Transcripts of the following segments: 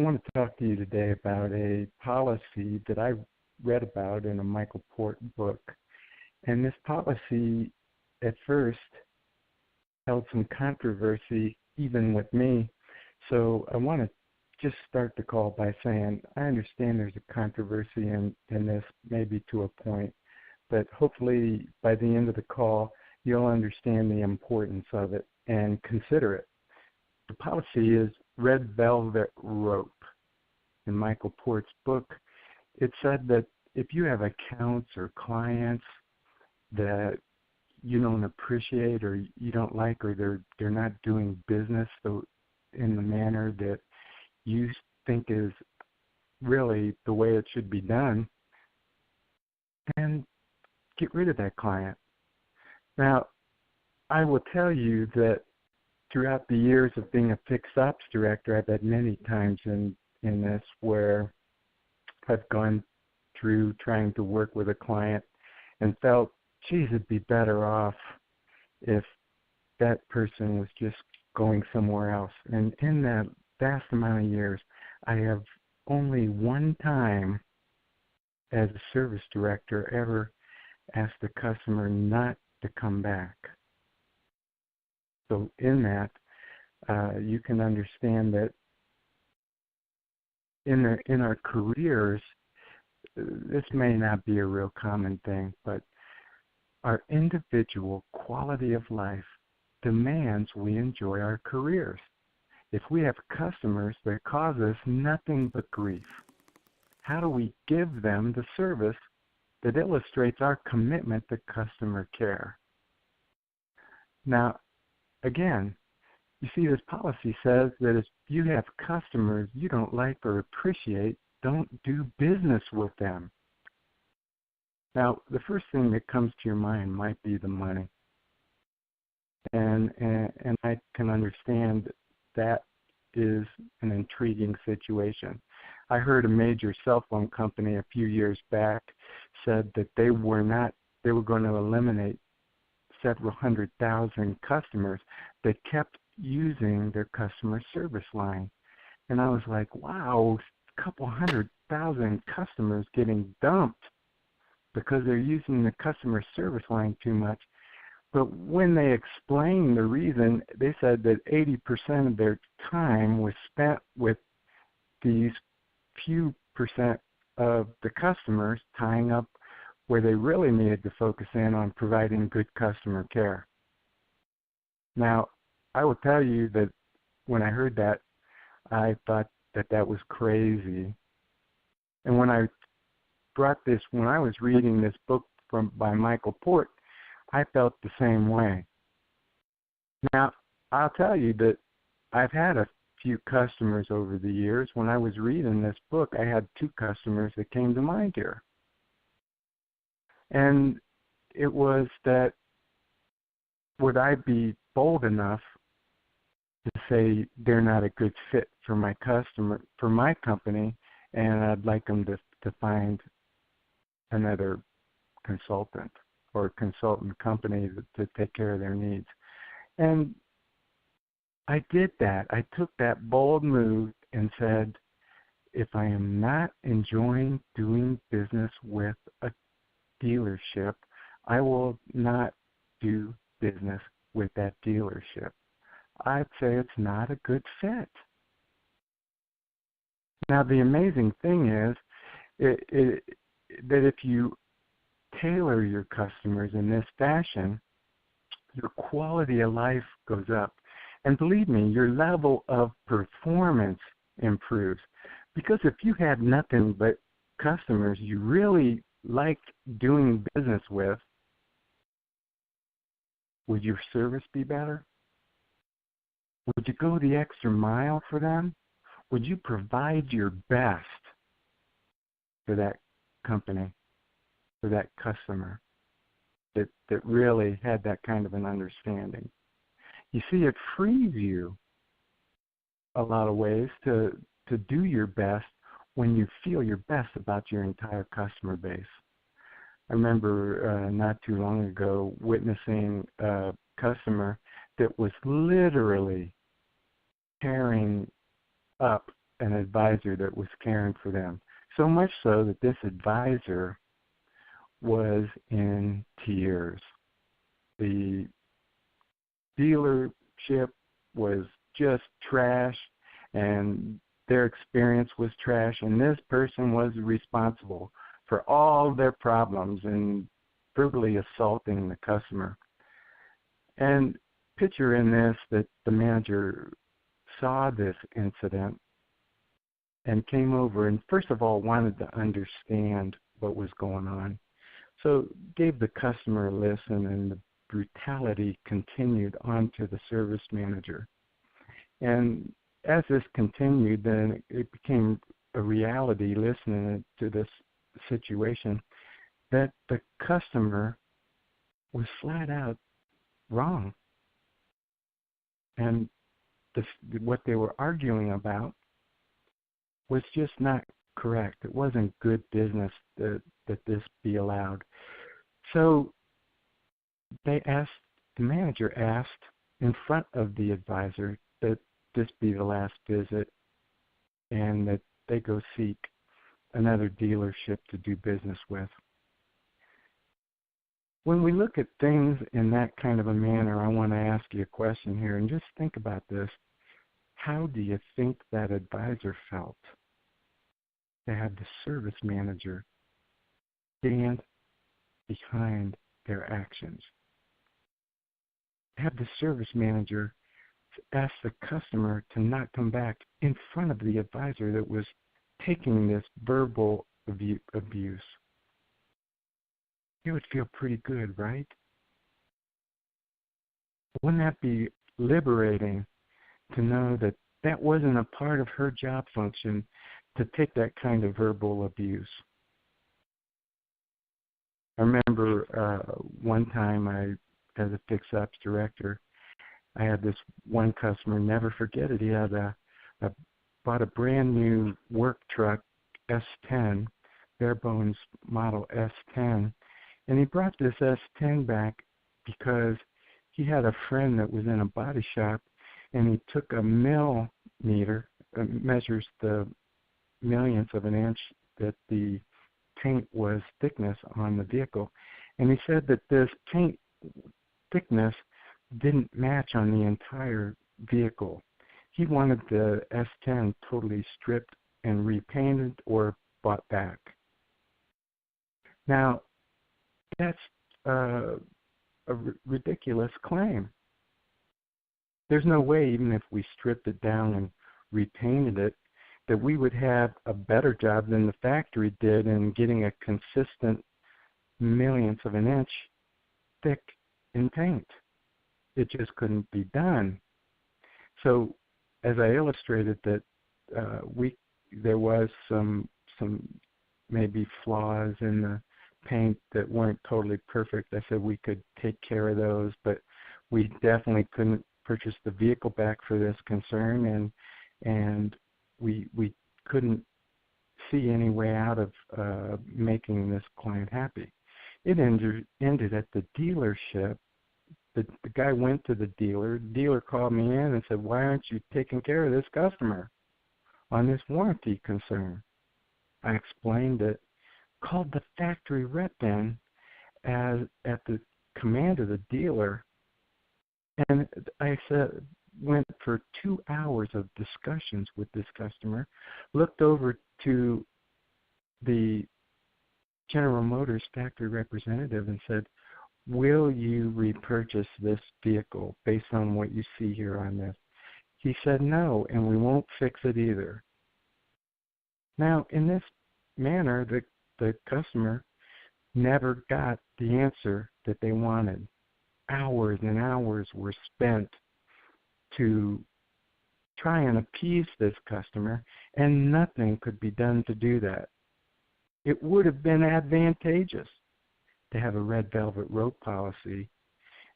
want to talk to you today about a policy that I read about in a Michael Port book. And this policy, at first, held some controversy, even with me. So I want to just start the call by saying I understand there's a controversy in this, maybe to a point, but hopefully by the end of the call, you'll understand the importance of it and consider it. The policy is Red Velvet Rope. In Michael Port's book, it said that if you have accounts or clients that you don't appreciate or you don't like, or they're not doing business in the manner that you think is really the way it should be done, and get rid of that client. Now, I will tell you that throughout the years of being a fixed ops director, I've had many times in this where I've gone through trying to work with a client and felt, geez, it'd be better off if that person was just going somewhere else. And in that vast amount of years, I have only one time as a service director ever asked the customer not to come back. So in that, you can understand that in our careers, this may not be a real common thing, but our individual quality of life demands we enjoy our careers. If we have customers that cause us nothing but grief, how do we give them the service that illustrates our commitment to customer care? Now, again, you see, this policy says that if you have customers you don't like or appreciate, don't do business with them. Now, the first thing that comes to your mind might be the money. And I can understand that is an intriguing situation. I heard a major cell phone company a few years back said that they were going to eliminate several 100,000 customers that kept using their customer service line. And I was like, wow, a couple 100,000 customers getting dumped because they're using the customer service line too much. But when they explained the reason, they said that 80% of their time was spent with these few percent of the customers, tying up where they really needed to focus in on providing good customer care. Now, I will tell you that when I heard that, I thought that was crazy. And when I was reading this book by Michael Port, I felt the same way. Now, I'll tell you that I've had a few customers over the years. When I was reading this book, I had two customers that came to mind here. And it was that, would I be bold enough to say they're not a good fit for my company, and I'd like them to find another consultant or a consultant company to take care of their needs. And I did that. I took that bold move and said, if I am not enjoying doing business with a dealership, I will not do business with that dealership. I'd say it's not a good fit. Now, the amazing thing is that if you tailor your customers in this fashion, your quality of life goes up. And believe me, your level of performance improves. Because if you had nothing but customers you really liked doing business with, would your service be better? Would you go the extra mile for them? Would you provide your best for that company, for that customer that really had that kind of an understanding? You see, it frees you a lot of ways to do your best when you feel your best about your entire customer base. I remember not too long ago witnessing a customer that was literally tearing up an advisor that was caring for them. So much so that this advisor was in tears. The dealership was just trash, and their experience was trash, and this person was responsible for all their problems and verbally assaulting the customer. And picture in this that the manager saw this incident and came over and first of all wanted to understand what was going on. So gave the customer a listen, and the brutality continued on to the service manager. And as this continued, then it became a reality listening to this situation that the customer was flat out wrong. And what they were arguing about was just not correct. It wasn't good business that this be allowed. So the manager asked in front of the advisor that this be the last visit and that they go seek another dealership to do business with. When we look at things in that kind of a manner, I want to ask you a question here, and just think about this. How do you think that advisor felt to have the service manager stand behind their actions? Have the service manager ask the customer to not come back in front of the advisor that was taking this verbal abuse. It would feel pretty good, right? Wouldn't that be liberating to know that that wasn't a part of her job function to take that kind of verbal abuse? I remember one time as a fix ops director, I had this one customer, never forget it. He had bought a brand new work truck, S10, bare bones model S10, and he brought this S10 back because he had a friend that was in a body shop, and he took a millimeter, measures the millionths of an inch that the paint was thickness on the vehicle, and he said that this paint thickness didn't match on the entire vehicle. He wanted the S10 totally stripped and repainted or bought back. Now, that's a ridiculous claim. There's no way, even if we stripped it down and repainted it, that we would have a better job than the factory did in getting a consistent millionth of an inch thick in paint. It just couldn't be done. So, as I illustrated, that there was some maybe flaws in the paint that weren't totally perfect. I said we could take care of those, but we definitely couldn't purchase the vehicle back for this concern, and we couldn't see any way out of making this client happy. It ended at the dealership. The guy went to the dealer. The dealer called me in and said, "Why aren't you taking care of this customer on this warranty concern?" I explained it, called the factory rep in at the command of the dealer, and I said, went for 2 hours of discussions with this customer, looked over to the General Motors factory representative and said, "Will you repurchase this vehicle based on what you see here on this?" He said, "No, and we won't fix it either." Now, in this manner, the customer never got the answer that they wanted. Hours and hours were spent to try and appease this customer, and nothing could be done to do that. It would have been advantageous to have a red velvet rope policy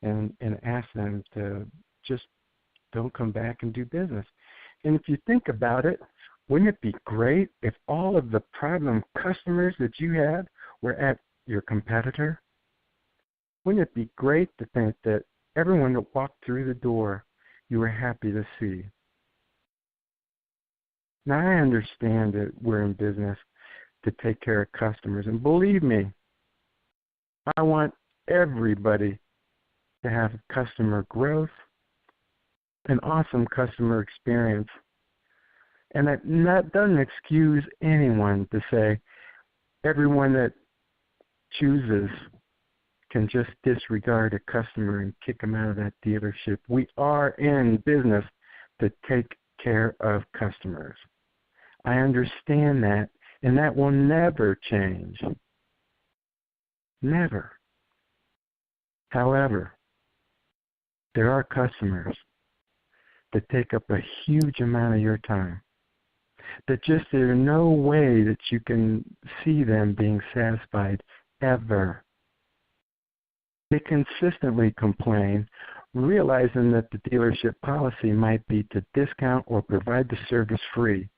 and ask them to just don't come back and do business. And if you think about it, wouldn't it be great if all of the problem customers that you had were at your competitor? Wouldn't it be great to think that everyone that walked through the door you were happy to see? Now, I understand that we're in business to take care of customers, and believe me, I want everybody to have customer growth, an awesome customer experience. And that doesn't excuse anyone to say everyone that chooses can just disregard a customer and kick them out of that dealership. We are in business to take care of customers. I understand that, and that will never change. Never. However, there are customers that take up a huge amount of your time, that just there's no way that you can see them being satisfied ever. They consistently complain, realizing that the dealership policy might be to discount or provide the service free.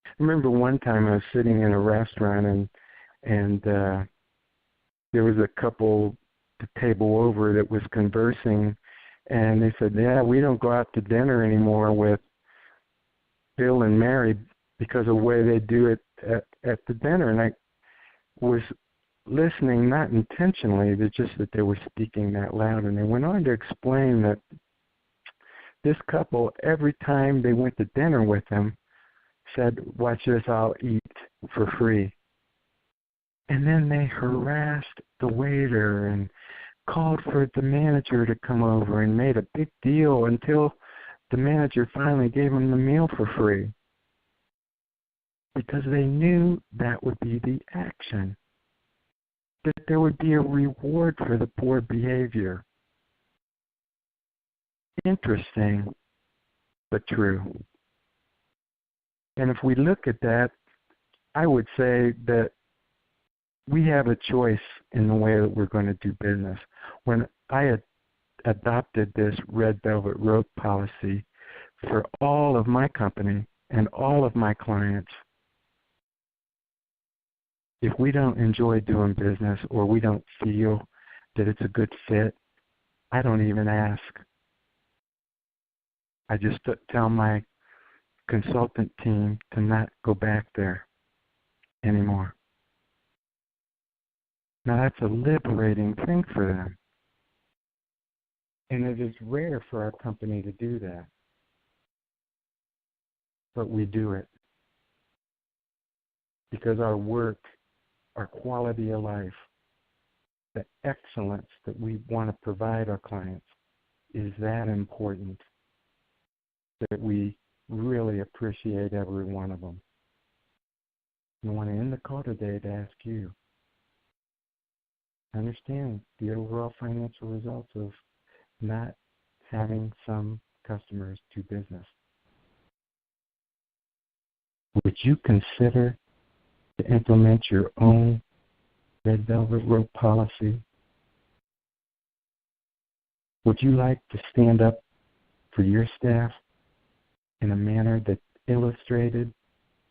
I remember one time I was sitting in a restaurant and there was a couple the table over that was conversing, and they said, yeah, we don't go out to dinner anymore with Bill and Mary because of the way they do it at the dinner. And I was listening, not intentionally, but just that they were speaking that loud. And they went on to explain that this couple, every time they went to dinner with them, said, watch this, I'll eat for free. And then they harassed the waiter and called for the manager to come over and made a big deal until the manager finally gave them the meal for free, because they knew that would be the action, that there would be a reward for the poor behavior. Interesting, but true. And if we look at that, I would say that we have a choice in the way that we're going to do business. When I had adopted this red velvet rope policy for all of my company and all of my clients, if we don't enjoy doing business or we don't feel that it's a good fit, I don't even ask. I just tell my consultant team to not go back there anymore. Now that's a liberating thing for them. And it is rare for our company to do that. But we do it. Because our work, our quality of life, the excellence that we want to provide our clients is that important that we really appreciate every one of them. I want to end the call today to ask you, understand the overall financial results of not having some customers do business. Would you consider to implement your own red velvet rope policy? Would you like to stand up for your staff in a manner that illustrated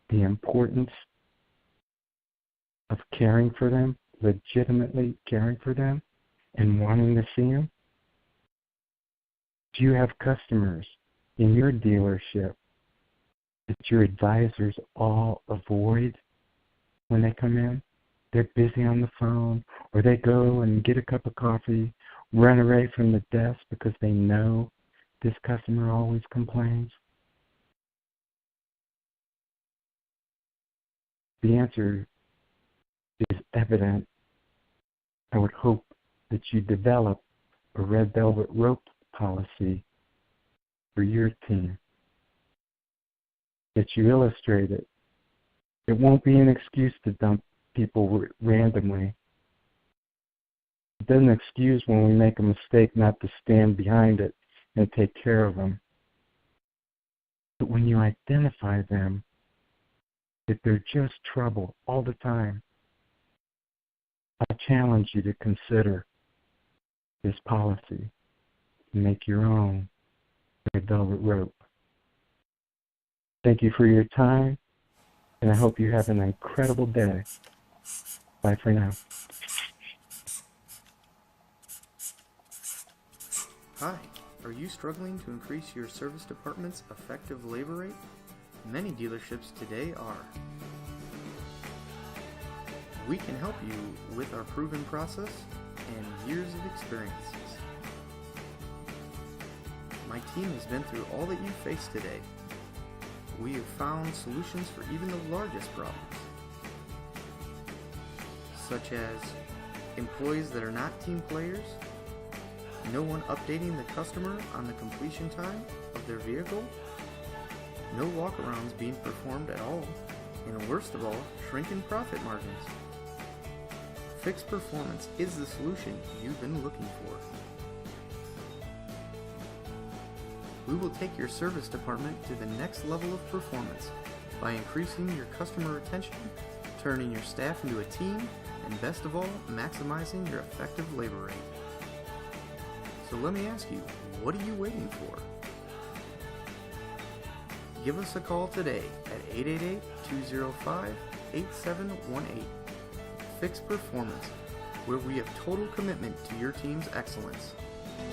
the importance of caring for them, legitimately caring for them, and wanting to see them? Do you have customers in your dealership that your advisors all avoid when they come in? They're busy on the phone, or they go and get a cup of coffee, run away from the desk because they know this customer always complains? The answer is evident. I would hope that you develop a red velvet rope policy for your team, that you illustrate it. It won't be an excuse to dump people randomly. It doesn't excuse when we make a mistake not to stand behind it and take care of them. But when you identify them, that they're just trouble all the time, I challenge you to consider this policy and make your own red velvet rope. Thank you for your time, and I hope you have an incredible day. Bye for now. Hi, are you struggling to increase your service department's effective labor rate? Many dealerships today are. We can help you with our proven process and years of experiences. My team has been through all that you face today. We have found solutions for even the largest problems, such as employees that are not team players, no one updating the customer on the completion time of their vehicle, no walkarounds being performed at all, and worst of all, shrinking profit margins. Fix Performance is the solution you've been looking for. We will take your service department to the next level of performance by increasing your customer retention, turning your staff into a team, and best of all, maximizing your effective labor rate. So let me ask you, what are you waiting for? Give us a call today at 888-205-8718. Fix Performance, where we have total commitment to your team's excellence.